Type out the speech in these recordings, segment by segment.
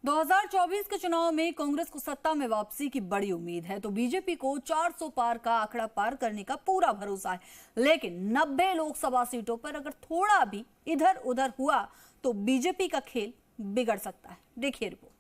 2024 के चुनाव में कांग्रेस को सत्ता में वापसी की बड़ी उम्मीद है, तो बीजेपी को 400 पार का आंकड़ा पार करने का पूरा भरोसा है। लेकिन 90 लोकसभा सीटों पर अगर थोड़ा भी इधर उधर हुआ तो बीजेपी का खेल बिगड़ सकता है। देखिए रिपोर्ट।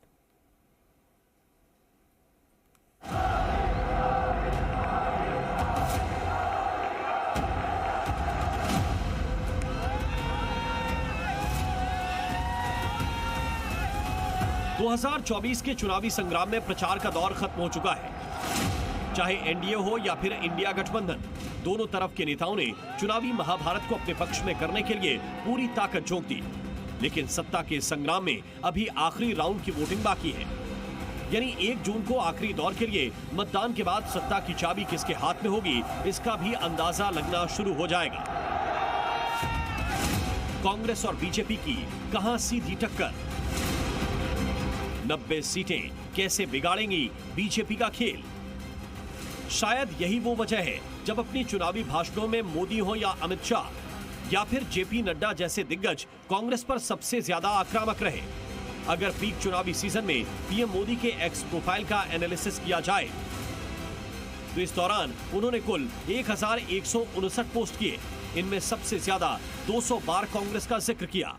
2024 के चुनावी संग्राम में प्रचार का दौर खत्म हो चुका है। चाहे एनडीए हो या फिर इंडिया गठबंधन, दोनों तरफ के नेताओं ने चुनावी महाभारत को अपने पक्ष में करने के लिए पूरी ताकत झोंक दी। लेकिन सत्ता के संग्राम में अभी आखिरी राउंड की वोटिंग बाकी है। यानी 1 जून को आखिरी दौर के लिए मतदान के बाद सत्ता की चाबी किसके हाथ में होगी, इसका भी अंदाजा लगना शुरू हो जाएगा। कांग्रेस और बीजेपी की कहां सीधी टक्कर? 90 सीटें कैसे बिगाड़ेंगी बीजेपी का खेल? शायद यही वो वजह है जब अपनी चुनावी भाषणों में मोदी हो या अमित शाह या फिर जेपी नड्डा जैसे दिग्गज कांग्रेस पर सबसे ज्यादा आक्रामक रहे। अगर पीक चुनावी सीजन में पीएम मोदी के एक्स प्रोफाइल का एनालिसिस किया जाए तो इस दौरान उन्होंने कुल 1159 पोस्ट किए। इनमें सबसे ज्यादा 200 बार कांग्रेस का जिक्र किया।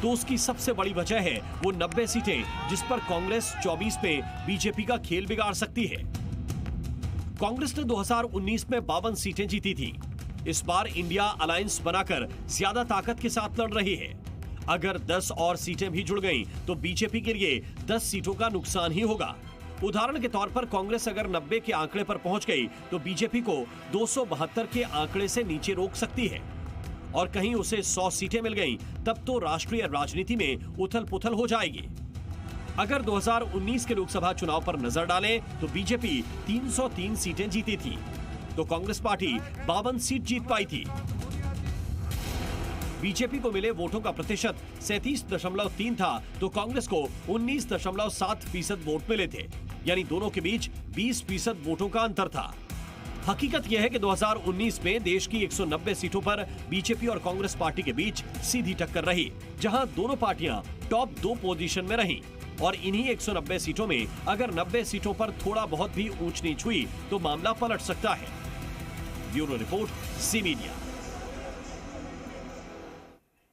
तो उसकी सबसे बड़ी वजह है वो 90 सीटें जिस पर कांग्रेस 24 में बीजेपी का खेल बिगाड़ सकती है। कांग्रेस ने 2019 में 52 सीटें जीती थी। इस बार इंडिया अलायंस बनाकर ज्यादा ताकत के साथ लड़ रही है। अगर 10 और सीटें भी जुड़ गईं, तो बीजेपी के लिए 10 सीटों का नुकसान ही होगा। उदाहरण के तौर पर कांग्रेस अगर 90 के आंकड़े पर पहुंच गई तो बीजेपी को 272 के आंकड़े से नीचे रोक सकती है। और कहीं उसे 100 सीटें मिल गईं, तब तो राष्ट्रीय राजनीति में उथल पुथल हो जाएगी। अगर 2019 के लोकसभा चुनाव पर नजर डालें तो बीजेपी 303 सीटें जीती थी, तो कांग्रेस पार्टी 52 सीट जीत पाई थी। बीजेपी को मिले वोटों का प्रतिशत 37.3 था, तो कांग्रेस को 19.7% वोट मिले थे। यानी दोनों के बीच 20% वोटों का अंतर था। हकीकत यह है कि 2019 में देश की 190 सीटों पर बीजेपी और कांग्रेस पार्टी के बीच सीधी टक्कर रही, जहां दोनों पार्टियां टॉप 2 पोजीशन में रहीं। और इन्हीं 190 सीटों में अगर 90 सीटों पर थोड़ा बहुत भी ऊंच नीच हुई तो मामला पलट सकता है। Bureau report, C media.